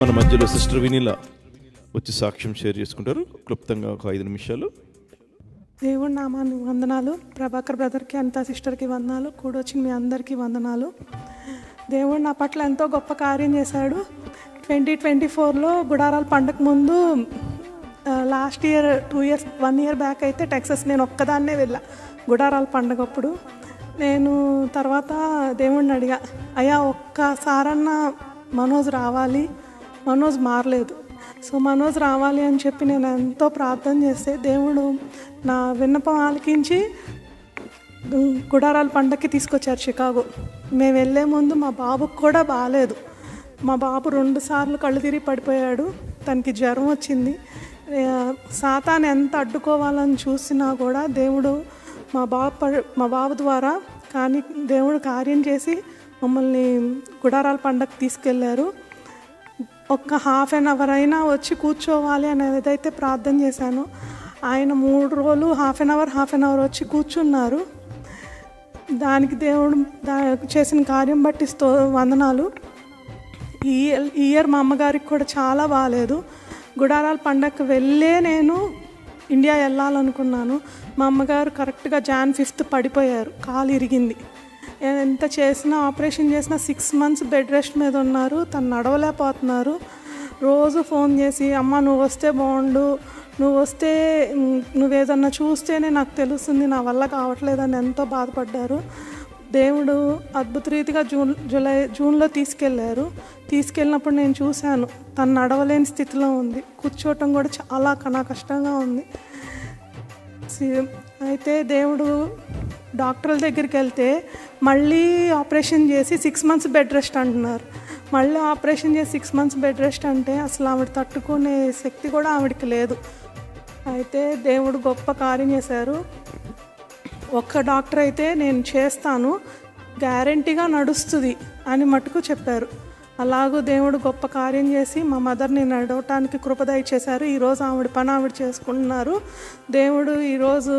మన మధ్యలో సిస్టర్ వినీలా వచ్చి సాక్ష్యం షేర్ చేసుకుంటారు క్లుప్తంగా ఒక 5 నిమిషాలు. దేవుడి నామానికి వందనాలు. ప్రభాకర్ బ్రదర్కి అంతా సిస్టర్కి వందనాలు. కూడొచ్చిన మీ అందరికీ వందనాలు. దేవుడు నా పట్ల ఎంతో గొప్ప కార్యం చేశాడు. 2024లో గుడారాల పండగ ముందు లాస్ట్ ఇయర్ 1 year బ్యాక్ అయితే టెక్సస్ నేను ఒక్కదాన్నే వెళ్ళా గుడారాల పండగ అప్పుడు. నేను తర్వాత దేవుడిని అడిగా, అయ్యా ఒక్కసారన్నా మనోజ్ రావాలి, మనోజ్ మారలేదు, సో మనోజ్ రావాలి అని చెప్పి నేను ఎంతో ప్రార్థన చేస్తే దేవుడు నా విన్నపం ఆలకించి గుడారాల పండగకి తీసుకొచ్చారు షికాగో. మేము వెళ్ళే ముందు మా బాబుకు కూడా బాగాలేదు. మా బాబు 2 సార్లు కళ్ళు తిరిగి పడిపోయాడు. తనకి జ్వరం వచ్చింది. సాతాను ఎంత అడ్డుకోవాలని చూసినా కూడా దేవుడు మా బాబు ద్వారా కానీ దేవుడు కార్యం చేసి మమ్మల్ని గుడారాల పండగకి తీసుకెళ్ళారు. ఒక్క 1/2 అయినా వచ్చి కూర్చోవాలి అని ఏదైతే ప్రార్థన చేశానో ఆయన 3 రోజులు 1/2 వచ్చి కూర్చున్నారు. దానికి దేవుడు చేసిన కార్యం బట్టి వందనాలు. ఈ ఇయర్ మా అమ్మగారికి కూడా చాలా బాగాలేదు. గుడారాల పండగకి వెళ్ళే నేను ఇండియా వెళ్ళాలనుకున్నాను. మా అమ్మగారు కరెక్ట్గా Jan 5th పడిపోయారు, కాలు ఇరిగింది. ఎంత చేసినా ఆపరేషన్ చేసినా 6 months బెడ్ రెస్ట్ మీద ఉన్నారు. తను నడవలేకపోతున్నారు. రోజు ఫోన్ చేసి, అమ్మ నువ్వు వస్తే బాగుండు, నువ్వు వస్తే నువ్వేదన్నా చూస్తేనే నాకు తెలుస్తుంది, నా వల్ల కావట్లేదని ఎంతో బాధపడ్డారు. దేవుడు అద్భుత రీతిగా జూన్లో తీసుకెళ్ళారు. తీసుకెళ్ళినప్పుడు నేను చూశాను తను నడవలేని స్థితిలో ఉంది. కూర్చోవటం కూడా చాలా కష్టంగా ఉంది. అయితే దేవుడు డాక్టర్ల దగ్గరికి వెళ్తే మళ్ళీ ఆపరేషన్ చేసి 6 months బెడ్ రెస్ట్ అంటున్నారు. మళ్ళీ ఆపరేషన్ చేసి 6 months బెడ్ రెస్ట్ అంటే అసలు ఆవిడ తట్టుకునే శక్తి కూడా ఆవిడకి లేదు. అయితే దేవుడు గొప్ప కార్యం చేశారు. ఒక్క డాక్టర్ అయితే నేను చేస్తాను, గ్యారంటీగా నడుస్తుంది అని మటుకు చెప్పారు. అలాగూ దేవుడు గొప్ప కార్యం చేసి మా మదర్ని నడవటానికి కృపదయ చేశారు. ఈరోజు ఆవిడ పని ఆవిడ చేసుకుంటున్నారు. దేవుడు ఈరోజు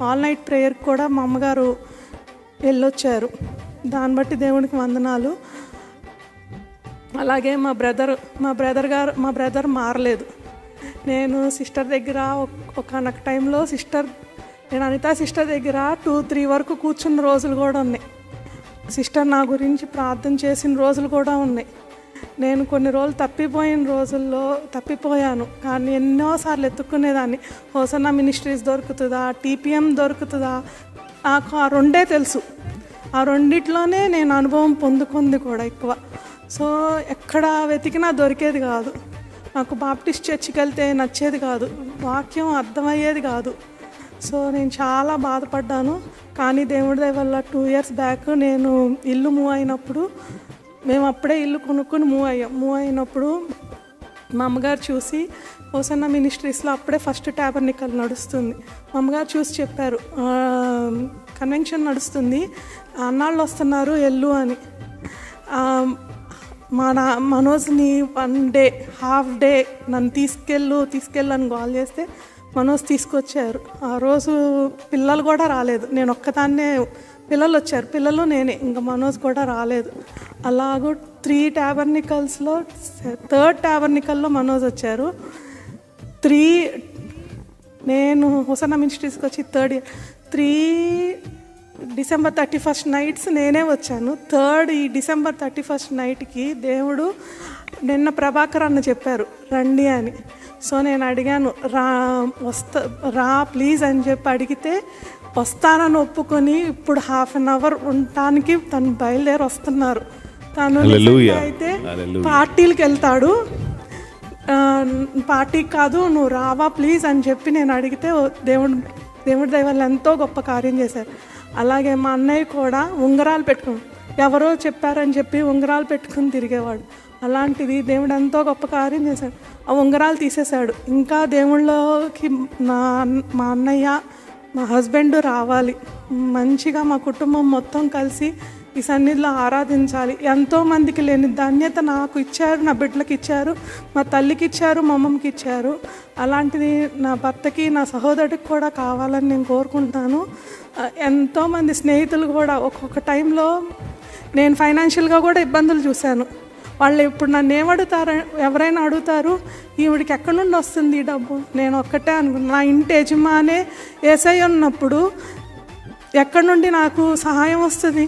ఆల్ నైట్ ప్రేయర్కి కూడా మా అమ్మగారు వెళ్ళొచ్చారు. దాన్ని బట్టి దేవుడికి వందనాలు. అలాగే మా బ్రదర్ మారలేదు. నేను సిస్టర్ దగ్గర ఒకనొక టైంలో నేను అనితా సిస్టర్ దగ్గర 2-3 వరకు కూర్చున్న రోజులు కూడా ఉన్నాయి. సిస్టర్ నా గురించి ప్రార్థన చేసిన రోజులు కూడా ఉన్నాయి. నేను కొన్ని రోజులు తప్పిపోయాను, కానీ ఎన్నోసార్లు ఎత్తుక్కునేదాన్ని. హోసన్నా మినిస్ట్రీస్ దొరుకుతుందా, TPM దొరుకుతుందా, నాకు ఆ 2 తెలుసు. ఆ 2 నేను అనుభవం పొందుకుంది కూడా ఎక్కువ. సో ఎక్కడ వెతికినా దొరికేది కాదు. నాకు బాప్టిస్ట్ చర్చికి వెళ్తే నచ్చేది కాదు, వాక్యం అర్థమయ్యేది కాదు. సో నేను చాలా బాధపడ్డాను. కానీ దేవుడి దయ వల్ల 2 years బ్యాక్ నేను ఇల్లు మూవ్ అయినప్పుడు, మేము అప్పుడే ఇల్లు కొనుక్కొని మూవ్ అయినప్పుడు మా అమ్మగారు చూసి, హోసన్నా మినిస్ట్రీస్లో అప్పుడే ఫస్ట్ ట్యాబర్నికల్ నడుస్తుంది. మా అమ్మగారు చూసి చెప్పారు, కన్వెన్షన్ నడుస్తుంది, అన్నాళ్ళు వస్తున్నారు ఎల్లు అని. మనోజ్ని 1 day, ½ day నన్ను తీసుకెళ్ళు అని కాల్ చేస్తే మనోజ్ తీసుకొచ్చారు. ఆ రోజు పిల్లలు కూడా రాలేదు, నేను ఒక్కదాన్నే. పిల్లలు వచ్చారు, పిల్లలు నేనే, ఇంకా మనోజ్ కూడా రాలేదు. అలాగూ 3 ట్యాబర్నికల్స్లో 3rd ట్యాబర్నికల్లో మనోజ్ వచ్చారు. నేను హోసన్నా మినిస్ట్రీస్కి వచ్చి 3rd year 3 December 31st nights నేనే వచ్చాను. ఈ December 31st నైట్కి దేవుడు నిన్న ప్రభాకర్ అన్న చెప్పారు రండి అని. సో నేను అడిగాను, రా ప్లీజ్ అని చెప్పి అడిగితే వస్తానని ఒప్పుకొని ఇప్పుడు 1/2 hour ఉండటానికి తను బయలుదేరి వస్తున్నారు. తను అయితే పార్టీలకు వెళ్తాడు, పార్టీకి కాదు నువ్వు రావా ప్లీజ్ అని చెప్పి నేను అడిగితే దేవుడి దయ వల్ల ఎంతో గొప్ప కార్యం చేశారు. అలాగే మా అన్నయ్య కూడా ఉంగరాలు పెట్టుకుని, ఎవరో చెప్పారని చెప్పి ఉంగరాలు పెట్టుకుని తిరిగేవాడు. అలాంటిది దేవుడు ఎంతో గొప్ప కార్యం చేశాడు. ఆ ఉంగరాలు తీసేశాడు. ఇంకా దేవుళ్ళకి మా అన్నయ్య, మా హస్బెండ్ రావాలి, మంచిగా మా కుటుంబం మొత్తం కలిసి ఈ సన్నిధిలో ఆరాధించాలి. ఎంతోమందికి లేని ధన్యత నాకు ఇచ్చారు, నా బిడ్డలకి ఇచ్చారు, మా తల్లికి ఇచ్చారు, మా అమ్మకి ఇచ్చారు. అలాంటిది నా భర్తకి, నా సహోదరుడికి కూడా కావాలని నేను కోరుకుంటున్నాను. ఎంతోమంది స్నేహితులు కూడా ఒక్కొక్క టైంలో నేను ఫైనాన్షియల్గా కూడా ఇబ్బందులు చూశాను. వాళ్ళు ఇప్పుడు నన్ను ఏమడుగుతారు, ఎవరైనా అడుగుతారు, ఈవిడికి ఎక్కడి నుండి వస్తుంది ఈ డబ్బు? నేను ఒక్కటే అనుకున్నాను, నా ఇంటి యజమానే యేసయ్య ఉన్నప్పుడు ఎక్కడి నుండి నాకు సహాయం వస్తుంది?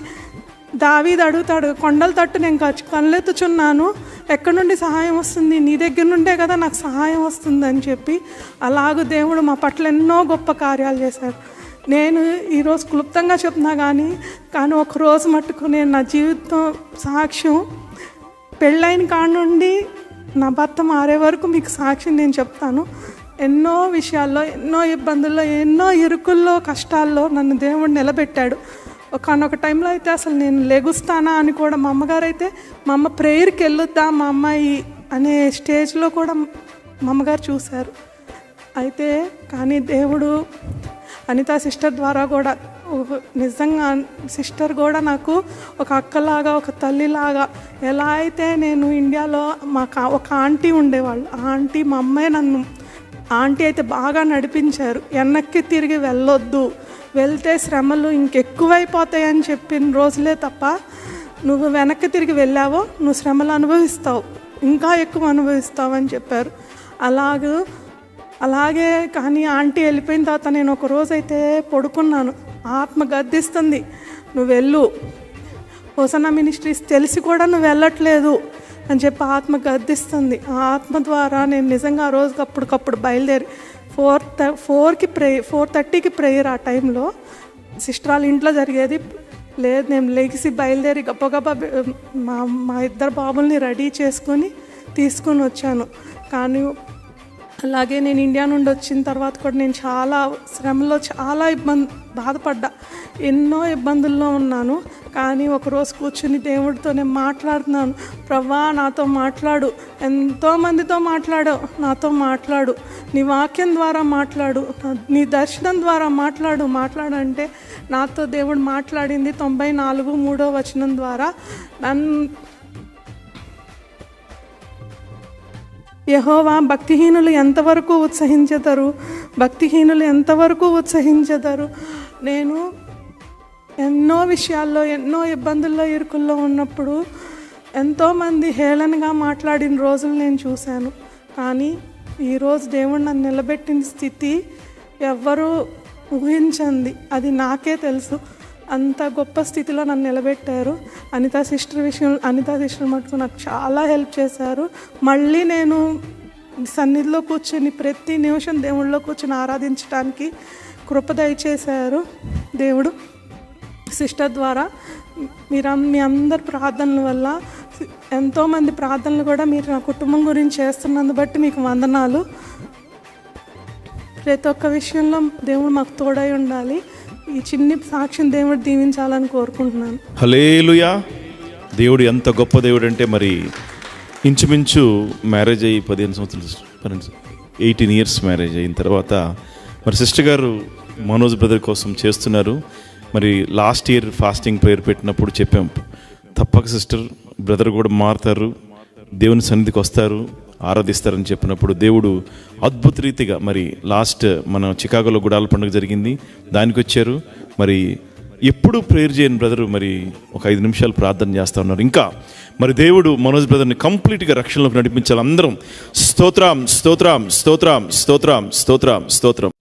దావీదు అడుగుతాడు, కొండల తట్టు నేను కళ్ళెత్తుచున్నాను, ఎక్కడి నుండి సహాయం వస్తుంది? నీ దగ్గర నుండే కదా నాకు సహాయం వస్తుందని చెప్పి అలాగూ దేవుడు మా పట్ల ఎన్నో గొప్ప కార్యాలు చేశారు. నేను ఈరోజు క్లుప్తంగా చెప్తున్నా కానీ ఒకరోజు మట్టుకు నేను నా జీవితం సాక్ష్యం, పెళ్ళైన కాడ నుండి నా భర్త మారే వరకు మీకు సాక్ష్యం నేను చెప్తాను. ఎన్నో విషయాల్లో, ఎన్నో ఇబ్బందుల్లో, ఎన్నో ఇరుకుల్లో, కష్టాల్లో నన్ను దేవుడు నిలబెట్టాడు. ఒకనొక టైంలో అయితే అసలు నేను లెగుస్తానా అని కూడా మా అమ్మగారు అయితే, మా అమ్మ ప్రేయర్కి వెళ్ళొద్దా మా అమ్మాయి అనే స్టేజ్లో కూడా మా అమ్మగారు చూశారు. అయితే కానీ దేవుడు అనితా సిస్టర్ ద్వారా కూడా, నిజంగా సిస్టర్ కూడా నాకు ఒక అక్కలాగా, ఒక తల్లిలాగా, ఎలా అయితే నేను ఇండియాలో మాకు ఒక ఆంటీ ఉండేవాళ్ళు, ఆ ఆంటీ మా అమ్మాయి నన్ను, ఆంటీ అయితే బాగా నడిపించారు. వెనక్కి తిరిగి వెళ్ళొద్దు, వెళ్తే శ్రమలు ఇంకెక్కువైపోతాయని చెప్పిన రోజులే తప్ప, నువ్వు వెనక్కి తిరిగి వెళ్ళావో నువ్వు శ్రమలు అనుభవిస్తావు, ఇంకా ఎక్కువ అనుభవిస్తావు అని చెప్పారు. అలాగే కానీ ఆంటీ వెళ్ళిపోయిన తర్వాత నేను ఒక రోజైతే పడుకున్నాను, ఆత్మ గద్దిస్తుంది, నువ్వు వెళ్ళు, హోసన్నా మినిస్ట్రీస్ తెలిసి కూడా నువ్వు వెళ్ళట్లేదు అని చెప్పి ఆత్మ గద్దిస్తుంది. ఆ ఆత్మ ద్వారా నేను నిజంగా ఆ రోజుకి అప్పటికప్పుడు బయలుదేరి 4:30కి ప్రేయర్. ఆ టైంలో సిస్టర్ వాళ్ళ ఇంట్లో జరిగేది లేదు, నేను లెగిసి బయలుదేరి గప్పగప్ప మా ఇద్దరు బాబుల్ని రెడీ చేసుకొని తీసుకొని వచ్చాను. కానీ అలాగే నేను ఇండియా నుండి వచ్చిన తర్వాత కూడా నేను చాలా శ్రమలో, చాలా బాధపడ్డా, ఎన్నో ఇబ్బందుల్లో ఉన్నాను. కానీ ఒకరోజు కూర్చుని దేవుడితో నేను మాట్లాడుతున్నాను, ప్రభువా నాతో మాట్లాడు, ఎంతోమందితో మాట్లాడావు, నాతో మాట్లాడు, నీ వాక్యం ద్వారా మాట్లాడు, నీ దర్శనం ద్వారా మాట్లాడంటే నాతో దేవుడు మాట్లాడింది 94:3 ద్వారా. యెహోవా భక్తిహీనులు ఎంతవరకు ఉత్సహించెదరు. నేను ఎన్నో విషయాల్లో, ఎన్నో ఇబ్బందుల్లో, ఇరుకుల్లో ఉన్నప్పుడు ఎంతోమంది హేళనగా మాట్లాడిన రోజులు నేను చూశాను. కానీ ఈరోజు దేవుడు నన్ను నిలబెట్టిన స్థితి ఎవ్వరూ ఊహించండి, అది నాకే తెలుసు. అంత గొప్ప స్థితిలో నన్ను నిలబెట్టారు. అనితా సిస్టర్ మటుకు నాకు చాలా హెల్ప్ చేశారు. మళ్ళీ నేను సన్నిధిలో కూర్చొని ప్రతి నిమిషం దేవుళ్ళలో కూర్చొని ఆరాధించడానికి కృప దయచేశారు దేవుడు సిస్టర్ ద్వారా. మీ అందరి ప్రార్థనల వల్ల, ఎంతోమంది ప్రార్థనలు కూడా మీరు నా కుటుంబం గురించి చేస్తున్నందు బట్టి మీకు వందనాలు. ప్రతి ఒక్క విషయంలో దేవుడు మాకు తోడై ఉండాలి. ఈ చిన్ని సాక్ష్యం దేవుడు దీవించాలని కోరుకుంటున్నాను. హల్లెలూయా. దేవుడు ఎంత గొప్ప దేవుడు అంటే, మరి ఇంచుమించు మ్యారేజ్ అయ్యి 15 సంవత్సరాలు, 18 years మ్యారేజ్ అయిన తర్వాత మరి సిస్టర్ గారు మనోజ్ బ్రదర్ కోసం చేస్తున్నారు. మరి లాస్ట్ ఇయర్ ఫాస్టింగ్ ప్రేయర్ పెట్టినప్పుడు చెప్పాం, తప్పక సిస్టర్ బ్రదర్ కూడా మారుతారు, దేవుని సన్నిధికి వస్తారు, ఆరాధిస్తారని చెప్పినప్పుడు దేవుడు అద్భుత రీతిగా మరి లాస్ట్ మన చికాగోలో గుడాల పండుగ జరిగింది, దానికి వచ్చారు. మరి ఎప్పుడు ప్రేయర్ చేయని బ్రదరు మరి ఒక 5 నిమిషాలు ప్రార్థన చేస్తూ ఉన్నారు. ఇంకా మరి దేవుడు మనోజ్ బ్రదర్ని కంప్లీట్గా రక్షణలోకి నడిపించాలి. అందరం స్తోత్రం స్తోత్రం స్తోత్రం స్తోత్రం స్తోత్రం స్తోత్రం.